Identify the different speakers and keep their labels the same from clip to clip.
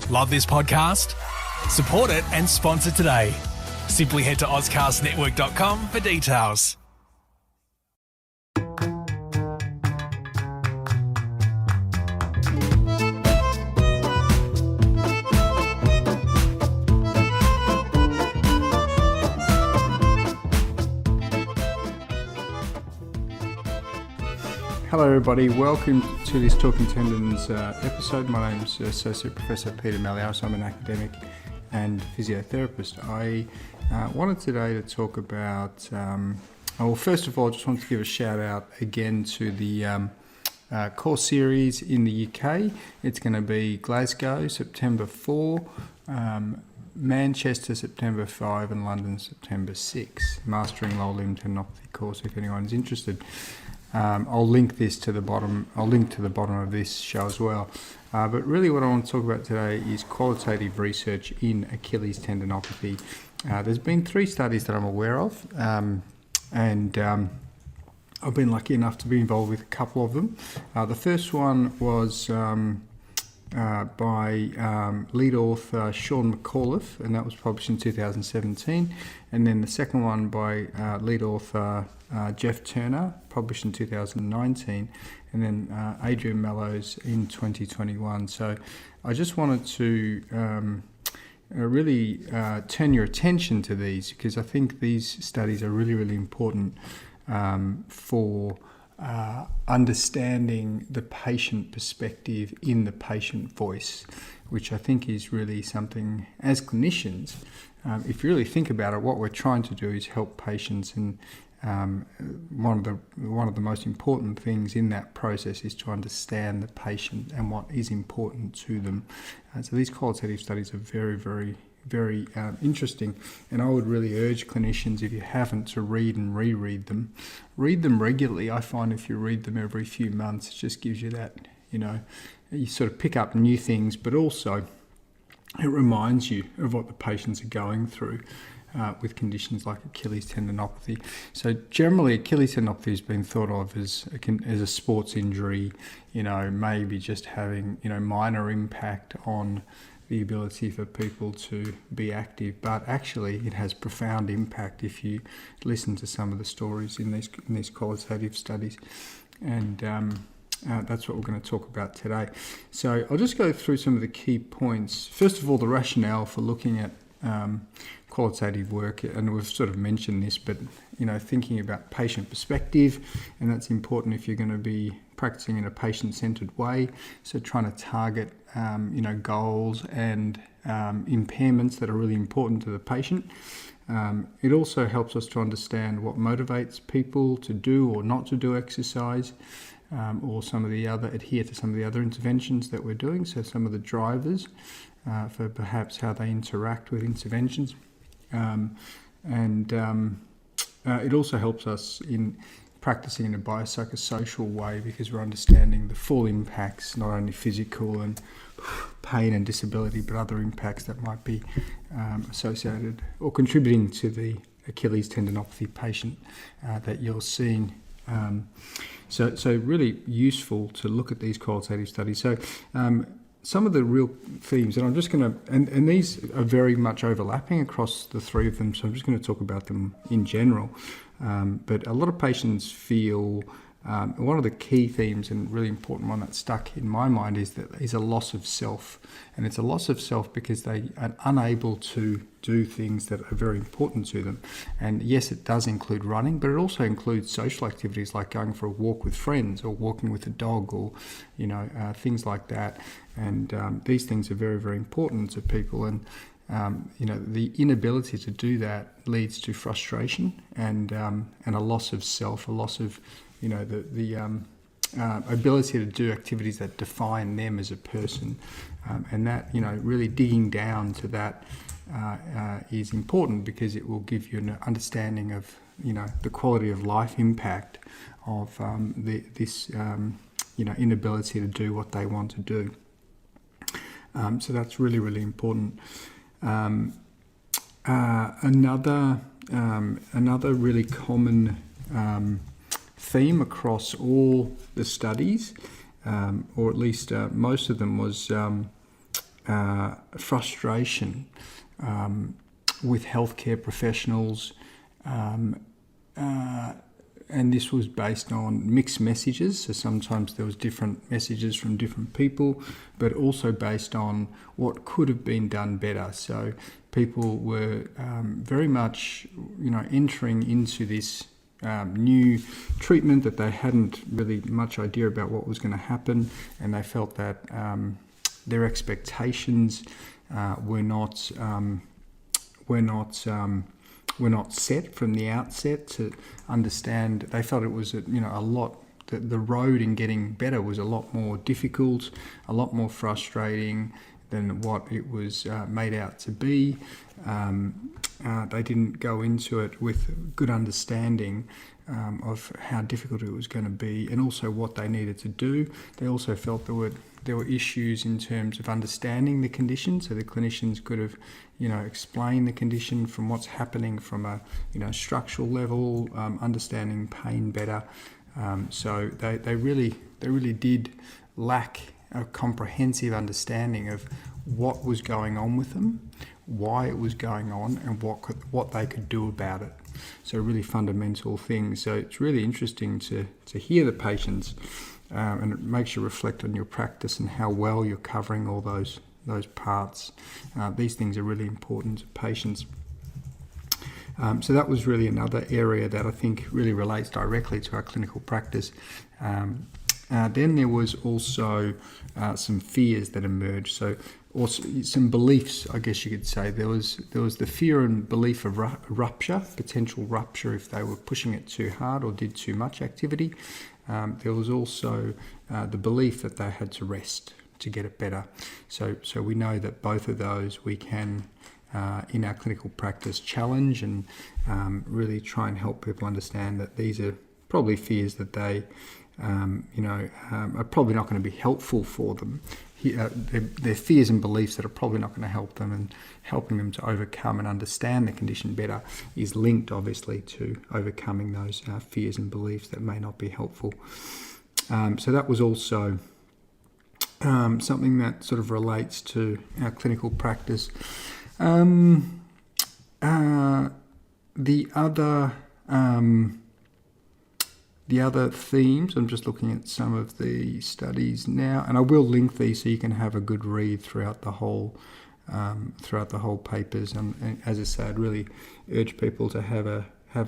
Speaker 1: Love this podcast? Support it and sponsor today. Simply head to ozcastnetwork.com for details.
Speaker 2: Hello everybody, welcome to this Talking Tendons episode. My name is Associate Professor Peter Malliaras. I'm an academic and physiotherapist. I wanted today to talk about, well, first of all, I just wanted to give a shout out again to the course series in the UK. It's going to be Glasgow, September 4, Manchester, September 5, and London, September 6. Mastering Lower Limb Tendinopathy course, if anyone's interested. I'll link this to the bottom. I'll link to the bottom of this show as well. But really, what I want to talk about today is qualitative research in Achilles tendinopathy. There's been 3 studies that I'm aware of, and I've been lucky enough to be involved with a couple of them. The first one was by lead author Mc Auliffe, and that was published in 2017. And then the second one by lead author Jeff Turner, published in 2019, and then Adrian Mellows in 2021. So I just wanted to really turn your attention to these, because I think these studies are really, really important for understanding the patient perspective in the patient voice, which I think is really something as clinicians, if you really think about it, what we're trying to do is help patients, and one of the most important things in that process is to understand the patient and what is important to them. So these qualitative studies are very, very, very interesting, and I would really urge clinicians, if you haven't, to read and reread them. Read them regularly. I find if you read them every few months, it just gives you that, you sort of pick up new things, but also it reminds you of what the patients are going through with conditions like Achilles tendinopathy. So generally, Achilles tendinopathy has been thought of as a sports injury, maybe just having, minor impact on the ability for people to be active, but actually it has profound impact if you listen to some of the stories in these qualitative studies, and that's what we're going to talk about today. So I'll just go through some of the key points. First of all, the rationale for looking at qualitative work, and we've sort of mentioned this, but thinking about patient perspective, and that's important if you're going to be practicing in a patient-centered way. So trying to target goals and impairments that are really important to the patient. It also helps us to understand what motivates people to do or not to do exercise, or adhere to some of the other interventions that we're doing. So some of the drivers for perhaps how they interact with interventions. It also helps us in practicing in a biopsychosocial way, because we're understanding the full impacts, not only physical and pain and disability, but other impacts that might be associated or contributing to the Achilles tendinopathy patient that you're seeing. So really useful to look at these qualitative studies. So some of the real themes, and I'm just going to, and these are very much overlapping across the 3 of them, so I'm just going to talk about them in general. But a lot of patients feel, one of the key themes and really important one that stuck in my mind is a loss of self. And it's a loss of self because they are unable to do things that are very important to them. And yes, it does include running, but it also includes social activities like going for a walk with friends or walking with a dog, or things like that. And these things are very, very important to people. And the inability to do that leads to frustration and a loss of self, a loss of the ability to do activities that define them as a person, and that really digging down to that is important, because it will give you an understanding of the quality of life impact of this inability to do what they want to do. So that's really, really important. Another really common theme across all the studies, or at least most of them, was frustration with healthcare professionals, and this was based on mixed messages. So sometimes there was different messages from different people, but also based on what could have been done better. So people were very much, entering into this new treatment that they hadn't really much idea about what was going to happen, and they felt that their expectations were not set from the outset to understand. They felt it was a lot. The road in getting better was a lot more difficult, a lot more frustrating than what it was made out to be. They didn't go into it with good understanding of how difficult it was going to be, and also what they needed to do. They also felt there were issues in terms of understanding the condition, so the clinicians could have, explained the condition from what's happening from a, structural level, understanding pain better. So they really did lack a comprehensive understanding of what was going on with them, why it was going on, and what they could do about it. So really fundamental things. So it's really interesting to hear the patients, and it makes you reflect on your practice and how well you're covering all those parts. These things are really important to patients. So that was really another area that I think really relates directly to our clinical practice. Then there was also some fears that emerged. So also some beliefs, I guess you could say. There was the fear and belief of rupture, potential rupture if they were pushing it too hard or did too much activity. There was also the belief that they had to rest to get it better. So we know that both of those we can, in our clinical practice, challenge and really try and help people understand that these are probably fears that they are probably not going to be helpful for them. They're fears and beliefs that are probably not going to help them, and helping them to overcome and understand the condition better is linked obviously to overcoming those fears and beliefs that may not be helpful. So that was also something that sort of relates to our clinical practice. The other themes, I'm just looking at some of the studies now, and I will link these so you can have a good read throughout the whole papers. And as I say, I'd really urge people to have a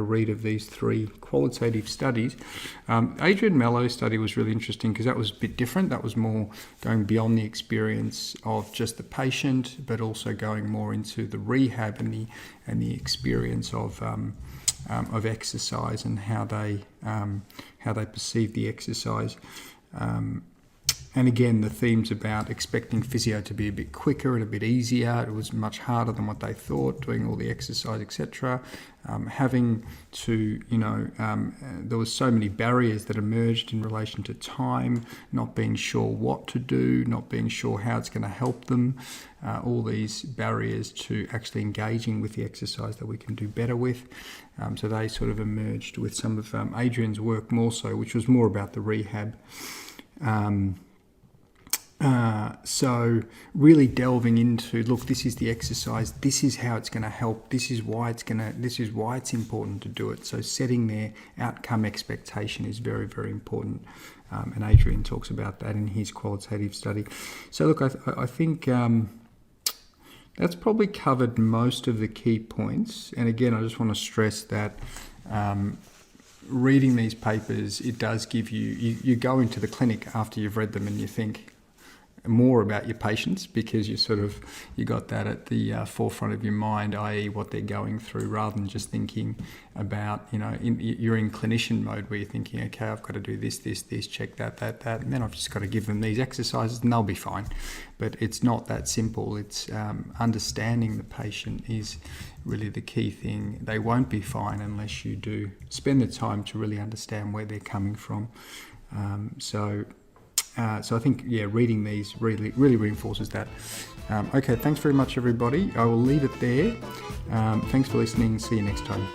Speaker 2: read of these three qualitative studies. Adrian Mello's study was really interesting because that was a bit different. That was more going beyond the experience of just the patient, but also going more into the rehab and the experience of exercise and how they perceive the exercise. And again, the themes about expecting physio to be a bit quicker and a bit easier. It was much harder than what they thought, doing all the exercise, etc. Having to, there was so many barriers that emerged in relation to time, not being sure what to do, not being sure how it's going to help them. All these barriers to actually engaging with the exercise that we can do better with. So they sort of emerged with some of Adrian's work more so, which was more about the rehab. So really delving into, look, this is the exercise, this is how it's going to help, this is why it's important to do it. So setting their outcome expectation is very, very important. And Adrian talks about that in his qualitative study. So look, I think that's probably covered most of the key points. And again, I just want to stress that reading these papers, it does give you go into the clinic after you've read them and you think more about your patients, because you got that at the forefront of your mind, i.e. what they're going through, rather than just thinking about, you're in clinician mode where you're thinking, okay, I've got to do this, check that, and then I've just got to give them these exercises and they'll be fine. But it's not that simple. It's understanding the patient is really the key thing. They won't be fine unless you do spend the time to really understand where they're coming from. So I think, reading these really reinforces that. Okay, thanks very much, everybody. I will leave it there. Thanks for listening. See you next time.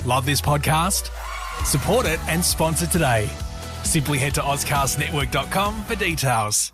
Speaker 1: Love this podcast? Support it and sponsor today. Simply head to AuscastNetwork.com for details.